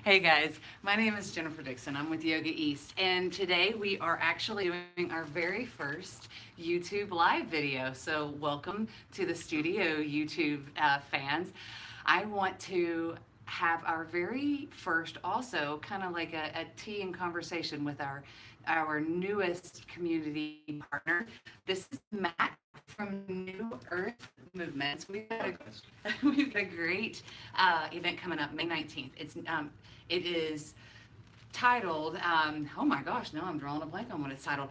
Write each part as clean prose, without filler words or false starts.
Hey guys, my name is Jennifer Dixon. I'm with Yoga East, and today we are actually doing our very first YouTube live video. So, welcome to the studio, YouTube fans. I want to have our very first, also kind of like a tea and conversation with our newest community partner. This is Matt from New Earth Movements. We've got a great event coming up May 19th. It is titled, oh my gosh, now I'm drawing a blank on what it's titled.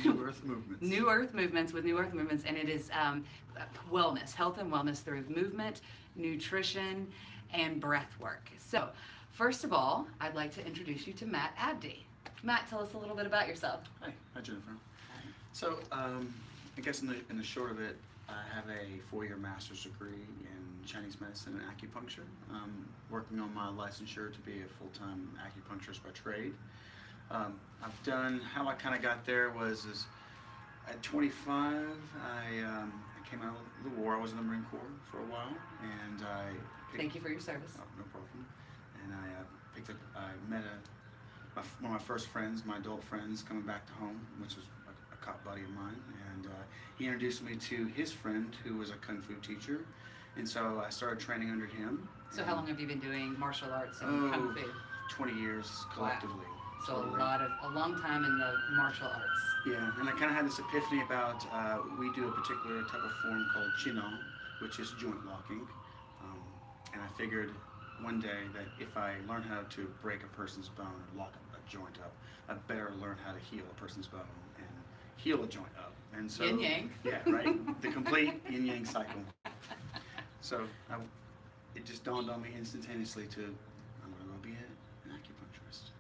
New Earth Movements. New Earth Movements with New Earth Movements, and it is wellness, health and wellness through movement, nutrition, and breath work. So, first of all, I'd like to introduce you to Matt Abdi. Matt, tell us a little bit about yourself. Hi Jennifer. So, I guess in the short of it, I have a 4-year master's degree in Chinese medicine and acupuncture. Working on my licensure to be a full-time acupuncturist by trade. I've done, how I kind of got there was at 25, I came out of the war. I was in the Marine Corps for a while, and Thank you for your service. Oh, no problem. And I met one of my first friends, my adult friends, coming back to home, which was a cop buddy of mine, and he introduced me to his friend who was a kung fu teacher, and so I started training under him. So how long have you been doing martial arts and kung fu? 20 years collectively. Wow. So a long time in the martial arts. Yeah, and I kind of had this epiphany about we do a particular type of form called Qi Gong, which is joint locking, and I figured one day that if I learn how to break a person's bone or lock a joint up, I better learn how to heal a person's bone and heal a joint up. And so, yin yang. Yeah, right. The complete yin yang cycle. So it just dawned on me instantaneously I'm going to go be an acupuncturist.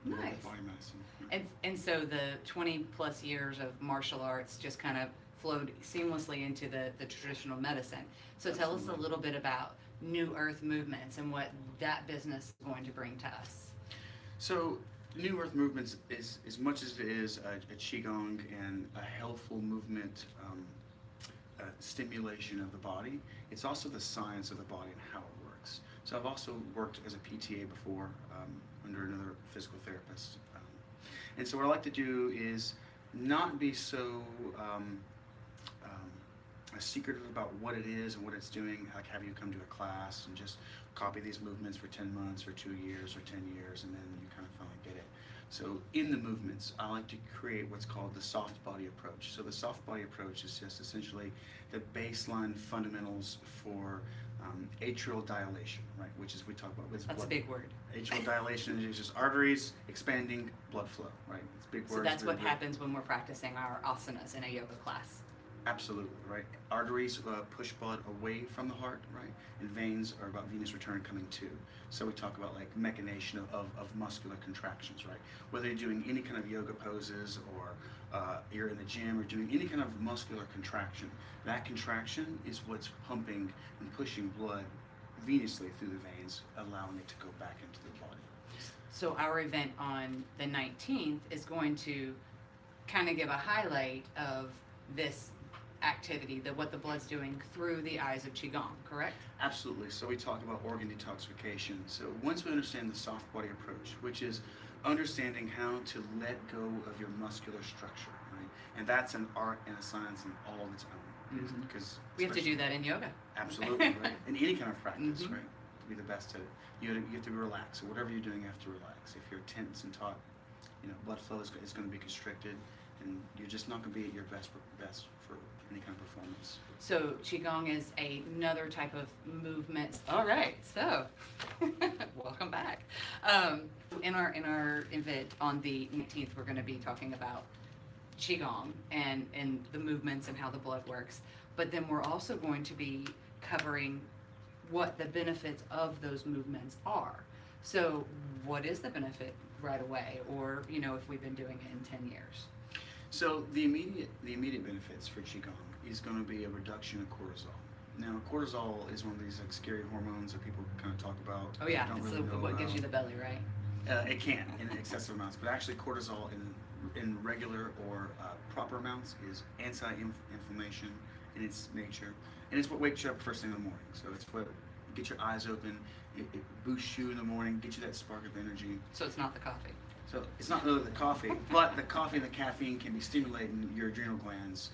Nice. Body medicine. And so the 20 plus years of martial arts just kind of flowed seamlessly into the traditional medicine. So tell us a little bit about New Earth Movements and what that business is going to bring to us. So New Earth Movements is, as much as it is a Qi Gong and a healthful movement stimulation of the body, it's also the science of the body and how it works. So I've also worked as a PTA before under another physical therapist. And so what I like to do is not be so secretive about what it is and what it's doing, like have you come to a class and just copy these movements for 10 months or 2 years or 10 years and then you kind of finally get it. So in the movements, I like to create what's called the soft body approach. So the soft body approach is just essentially the baseline fundamentals for atrial dilation, right? Which is, we talk about. That's a big word. Atrial dilation is just arteries expanding, blood flow, right? It's big words. So that's what happens when we're practicing our asanas in a yoga class. Absolutely, right? Arteries push blood away from the heart, right? And veins are about venous return coming to. So we talk about like mechanization of muscular contractions, right? Whether you're doing any kind of yoga poses or you're in the gym or doing any kind of muscular contraction, that contraction is what's pumping and pushing blood venously through the veins, allowing it to go back into the body. So our event on the 19th is going to kind of give a highlight of this activity, what the blood's doing through the eyes of Qigong, correct? Absolutely. So we talk about organ detoxification. So once we understand the soft body approach, which is understanding how to let go of your muscular structure, right? And that's an art and a science in all of its own. Because we have to do that in yoga. Absolutely, right? In any kind of practice, right? To be the best at it, you have to relax. So whatever you're doing, you have to relax. If you're tense and taut, blood flow is going to be constricted, and you're just not going to be at your best for any kind of performance. So Qigong is another type of movement. All right, so welcome back. In our event on the 19th, we're going to be talking about Qigong and the movements and how the blood works. But then we're also going to be covering what the benefits of those movements are. So what is the benefit right away, or if we've been doing it in 10 years? So the immediate benefits for Qigong is going to be a reduction of cortisol. Now, cortisol is one of these like scary hormones that people kind of talk about. Oh yeah, it's what gives you the belly, right? It can in excessive amounts, but actually cortisol in regular or proper amounts is anti-inflammation in its nature, and it's what wakes you up first thing in the morning. So it's what get your eyes open. It boosts you in the morning, get you that spark of energy. So it's not the coffee. So it's not really the coffee, but the coffee and the caffeine can be stimulating your adrenal glands,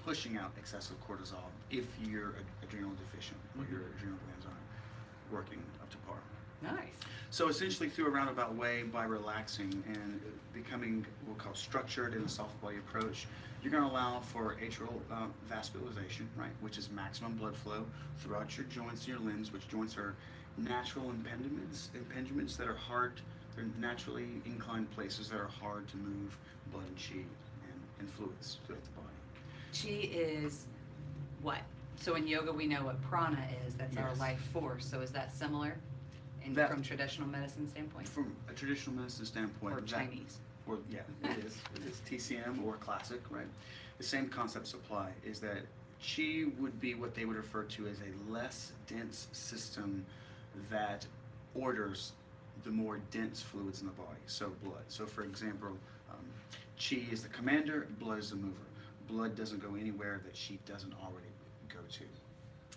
pushing out excessive cortisol if you're adrenal deficient or your adrenal glands aren't working up to par. Nice. So essentially, through a roundabout way, by relaxing and becoming what we call structured in a soft body approach, you're going to allow for atrial vascularization, right, which is maximum blood flow throughout your joints and your limbs, which joints are natural impingements that are hard. They're naturally inclined places that are hard to move blood and qi and fluids throughout the body. Qi is what? So in yoga we know what prana is. That's our Yes. life force. So is that similar from traditional medicine standpoint? From a traditional medicine standpoint. Or Chinese? Or, yeah, it is. It is TCM or classic, right? The same concepts apply, is that Qi would be what they would refer to as a less dense system that orders the more dense fluids in the body, so blood. So for example, Qi is the commander, blood is the mover. Blood doesn't go anywhere that Qi doesn't already go to.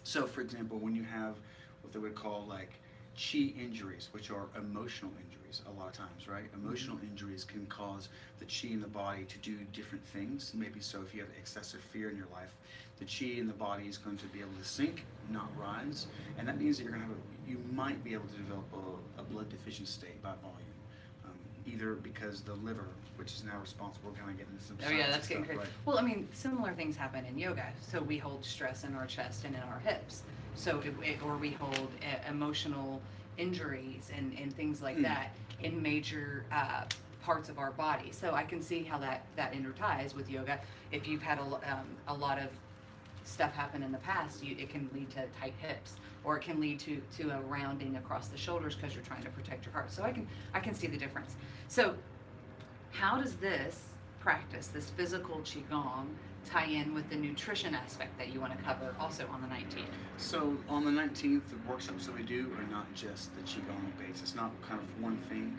So for example, when you have what they would call like Qi injuries, which are emotional injuries a lot of times, right? Emotional injuries can cause the Qi in the body to do different things. Maybe so if you have excessive fear in your life, the Qi in the body is going to be able to sink, not rise, and that means that you're going to have you might be able to develop a blood deficient state by volume, either because the liver, which is now responsible, kind of getting some. Oh yeah, that's getting stuff, crazy. right? Well, I mean, similar things happen in yoga. So we hold stress in our chest and in our hips. So or we hold emotional injuries and things like that in major parts of our body. So I can see how that interties with yoga. If you've had a lot of stuff happen in the past, it can lead to tight hips, or it can lead to a rounding across the shoulders because you're trying to protect your heart. So I can see the difference. So how does this practice, this physical Qigong, tie in with the nutrition aspect that you want to cover also on the 19th? So on the 19th, the workshops that we do are not just the Qigong base. It's not kind of one thing.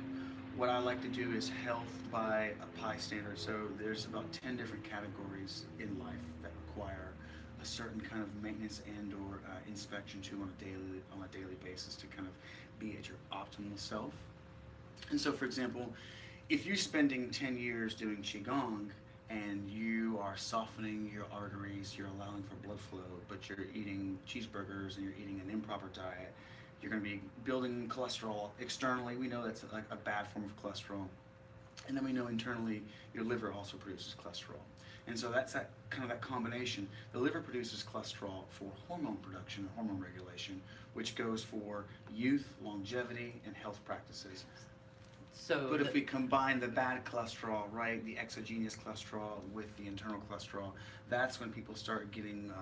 What I like to do is health by a pi standard. So there's about 10 different categories in life that require a certain kind of maintenance and or inspection to on a daily basis to kind of be at your optimal self. And so for example, if you're spending 10 years doing Qigong and you are softening your arteries, you're allowing for blood flow, but you're eating cheeseburgers and you're eating an improper diet, you're going to be building cholesterol externally. We know that's a bad form of cholesterol. And then we know internally your liver also produces cholesterol. And so that's that kind of that combination. The liver produces cholesterol for hormone production and hormone regulation, which goes for youth, longevity, and health practices. But if we combine the bad cholesterol, right, the exogenous cholesterol with the internal cholesterol, that's when people start getting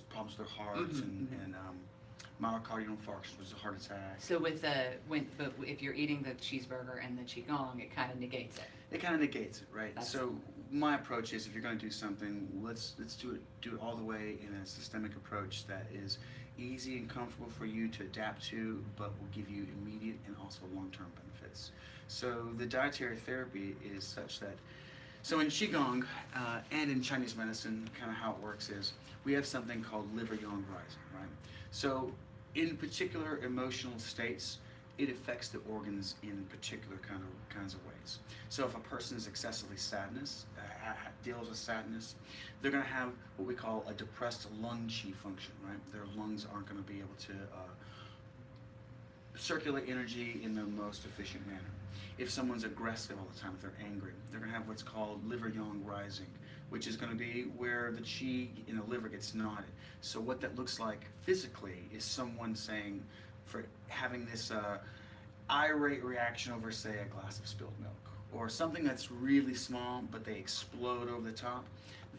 problems with their hearts and myocardial infarction, which is a heart attack. So but if you're eating the cheeseburger and the Qigong, it kind of negates it. It kind of negates it, right? So my approach is, if you're going to do something, let's do it all the way in a systemic approach that is easy and comfortable for you to adapt to, but will give you immediate and also long-term benefits. So the dietary therapy is such that, so in Qigong and in Chinese medicine, kind of how it works is, we have something called liver yang rising, right? So in particular emotional states, it affects the organs in particular kinds of ways. So if a person is excessively deals with sadness, they're going to have what we call a depressed lung qi function, right? Their lungs aren't going to be able to circulate energy in the most efficient manner. If someone's aggressive all the time, if they're angry, they're going to have what's called liver yang rising, which is going to be where the qi in the liver gets knotted. So what that looks like physically is someone saying, for having this irate reaction over, say, a glass of spilled milk, or something that's really small but they explode over the top.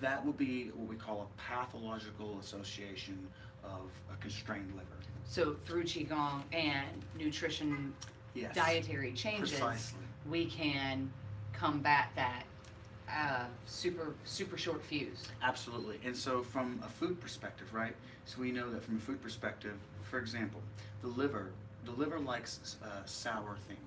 That will be what we call a pathological association of a constrained liver. So through Qigong and nutrition, yes, dietary changes, precisely, we can combat that super short fuse. Absolutely. And so from a food perspective, right? So we know that from a food perspective, for example, the liver likes sour things,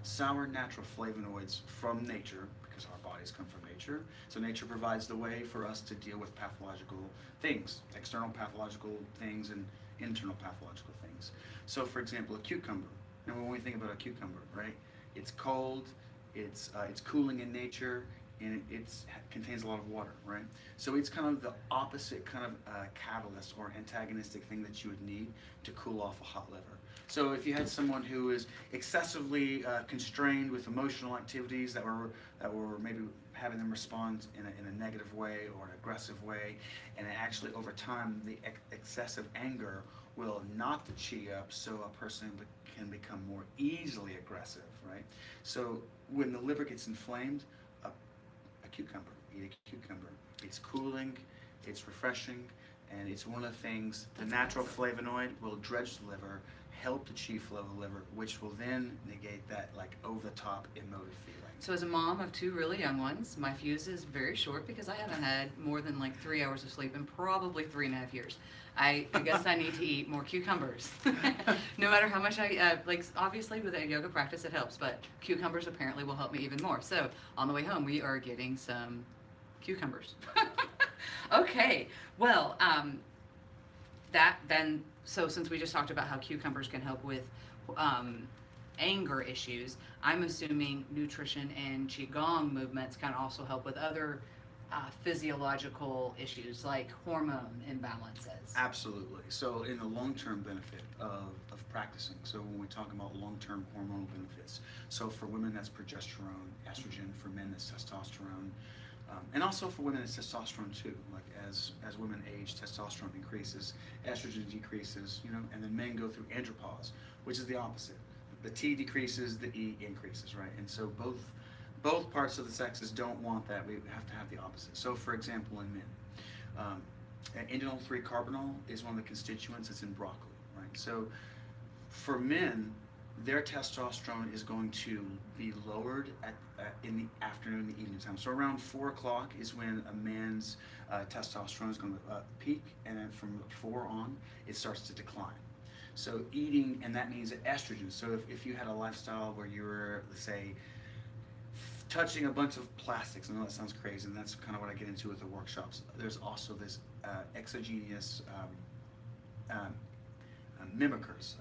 sour natural flavonoids from nature, because our bodies come from nature. So nature provides the way for us to deal with pathological things, external pathological things and internal pathological things. So for example, a cucumber. Now when we think about a cucumber, right? It's cold, it's cooling in nature, and it contains a lot of water, right? So it's kind of the opposite kind of catalyst or antagonistic thing that you would need to cool off a hot liver. So if you had someone who is excessively constrained with emotional activities that were maybe having them respond in a negative way or an aggressive way, and actually over time the excessive anger will knot the chi up, so a person can become more easily aggressive, right? So when the liver gets inflamed, a cucumber, eat a cucumber. It's cooling, it's refreshing, and it's one of the things, the natural flavonoid will dredge the liver, help the chi flow of the liver, which will then negate that like over-the-top emotive feeling. So as a mom of 2 really young ones, my fuse is very short because I haven't had more than like 3 hours of sleep in probably 3.5 years. I guess I need to eat more cucumbers. No matter how much I, like obviously with a yoga practice it helps, but cucumbers apparently will help me even more. So on the way home we are getting some cucumbers. Okay, well, so since we just talked about how cucumbers can help with anger issues, I'm assuming nutrition and Qi Gong movements can also help with other physiological issues like hormone imbalances. Absolutely. So in the long-term benefit of practicing, so when we talk about long-term hormonal benefits, so for women that's progesterone, estrogen, for men that's testosterone, and also for women it's testosterone too. Like as women age, testosterone increases, estrogen decreases, you know, and then men go through andropause, which is the opposite. The T decreases, the E increases, right? And so both parts of the sexes don't want that. We have to have the opposite. So for example, in men, indole 3-carbinol is one of the constituents that's in broccoli, right? So for men, their testosterone is going to be lowered in the afternoon, the evening time. So around 4 o'clock is when a man's testosterone is going to peak, and then from 4 on, it starts to decline. So eating, and that means estrogen. So if you had a lifestyle where you were, let's say, touching a bunch of plastics, I know that sounds crazy, and that's kind of what I get into with the workshops. There's also this exogenous mimickers,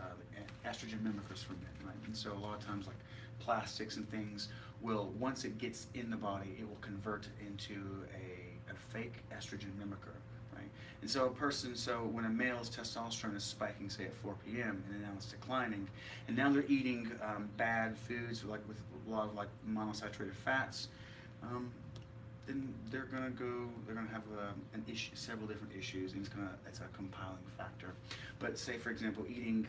estrogen mimickers for men, right? And so a lot of times, like plastics and things will, once it gets in the body, it will convert into a fake estrogen mimicker, right? And so when a male's testosterone is spiking, say at 4 p.m., and then now it's declining, and now they're eating bad foods, like with a lot of like monosaturated fats, then they're gonna have an issue, several different issues, and it's a compiling factor. But say for example, eating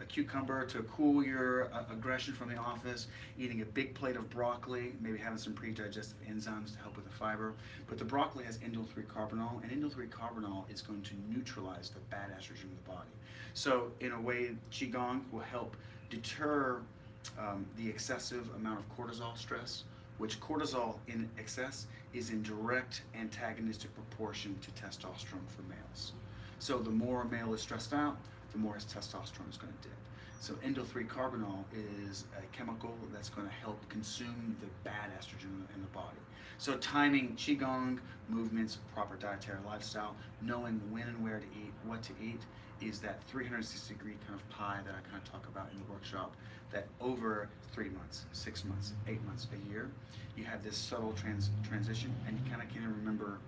a cucumber to cool your aggression from the office, eating a big plate of broccoli, maybe having some pre-digestive enzymes to help with the fiber. But the broccoli has indole 3-carbinol, and indole 3-carbinol is going to neutralize the bad estrogen in the body. So in a way, Qigong will help deter the excessive amount of cortisol stress, which cortisol in excess is in direct antagonistic proportion to testosterone for males. So the more a male is stressed out, the more his testosterone is going to dip. So indole 3-carbinol is a chemical that's going to help consume the bad estrogen in the body. So timing Qigong movements, proper dietary lifestyle, knowing when and where to eat, what to eat, is that 360-degree kind of pie that I kind of talk about in the workshop, that over 3 months, 6 months, 8 months, a year, you have this subtle transition, and you kind of can't remember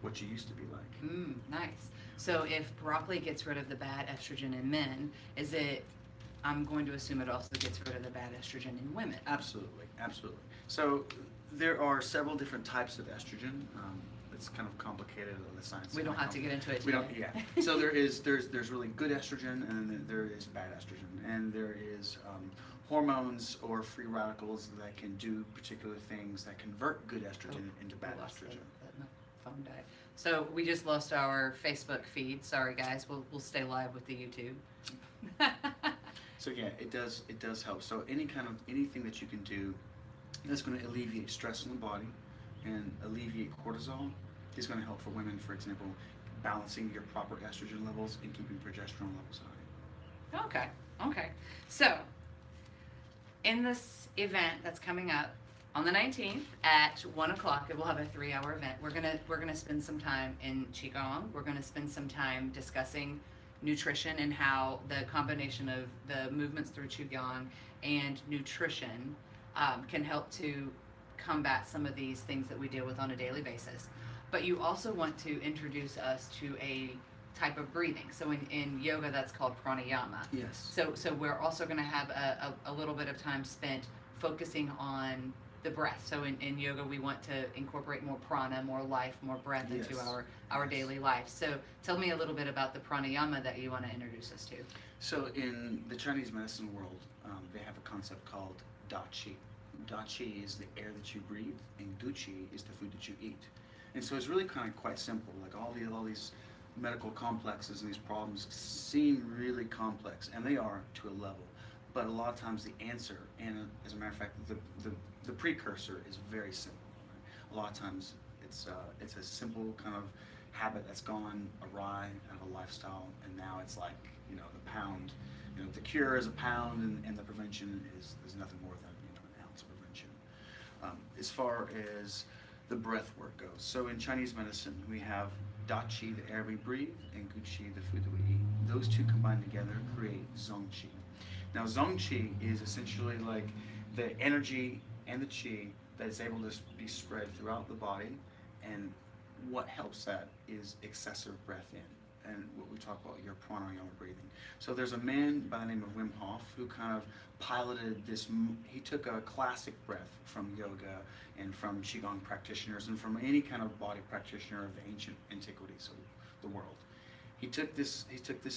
what you used to be like. Nice. So if broccoli gets rid of the bad estrogen in men, I'm going to assume it also gets rid of the bad estrogen in women. Absolutely, absolutely. So there are several different types of estrogen. It's kind of complicated, the science. We don't have to get into it today. We don't, yeah. So there's really good estrogen, and then there is bad estrogen, and there is hormones or free radicals that can do particular things that convert good estrogen into bad estrogen. Phone died. So we just lost our Facebook feed. Sorry guys, we'll stay live with the YouTube. So yeah, it does help. So anything that you can do that's going to alleviate stress in the body and alleviate cortisol is going to help for women. For example, balancing your proper estrogen levels and keeping progesterone levels high. Okay. So in this event that's coming up, On the 19th at 1 o'clock, it will have a 3-hour event. We're gonna spend some time in Qi Gong. We're gonna spend some time discussing nutrition and how the combination of the movements through Qi Gong and nutrition can help to combat some of these things that we deal with on a daily basis. But you also want to introduce us to a type of breathing. So in yoga, that's called pranayama. Yes. So we're also going to have a little bit of time spent focusing on the breath. So in yoga, we want to incorporate more prana, more life, more breath into our daily life. So tell me a little bit about the pranayama that you want to introduce us to. So in the Chinese medicine world, they have a concept called Da Qi. Da Qi is the air that you breathe, and Gu Qi is the food that you eat. And so it's really kind of quite simple. Like all these medical complexes and these problems seem really complex, and they are to a level. But a lot of times the answer, and as a matter of fact, the precursor is very simple. Right? A lot of times it's a simple kind of habit that's gone awry out of a lifestyle, and now it's like, you know, the pound. You know, the cure is a pound, and the prevention is nothing more than, you know, an ounce of prevention. As far as the breath work goes, so in Chinese medicine we have Da Qi, the air we breathe, and Gu Qi, the food that we eat. Those two combined together create Zong Qi. Now Zong Qi is essentially like the energy and the Qi that is able to be spread throughout the body, and what helps that is excessive breath in, and what we talk about, your pranayama breathing. So there's a man by the name of Wim Hof who kind of piloted this. He took a classic breath from yoga and from Qigong practitioners and from any kind of body practitioner of the ancient antiquities of the world. He took this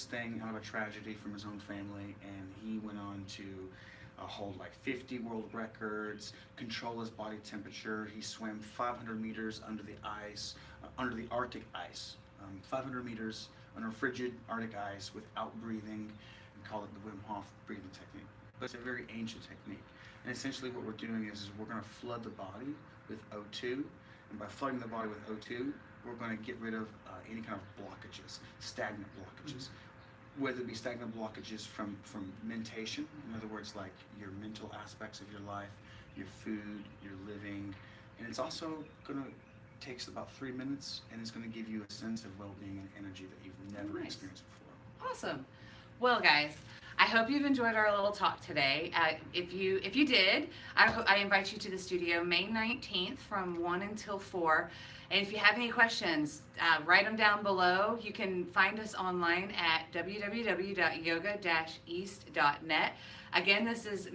thing out of a tragedy from his own family, and he went on to hold like 50 world records, control his body temperature. He swam 500 meters under the ice, under the Arctic ice, 500 meters under frigid Arctic ice without breathing, and call it the Wim Hof breathing technique. But it's a very ancient technique. And essentially what we're doing is we're going to flood the body with O2, and by flooding the body with O2, we're going to get rid of any kind of blockages, stagnant blockages. Whether it be stagnant blockages from mentation, in other words, like your mental aspects of your life, your food, your living, and it's also going to takes about 3 minutes, and it's going to give you a sense of well-being and energy that you've never experienced before. Awesome. Well, guys, I hope you've enjoyed our little talk today. If you did, I invite you to the studio May 19th from 1 until 4. And if you have any questions, write them down below. You can find us online at www.yoga-east.net. Again, this is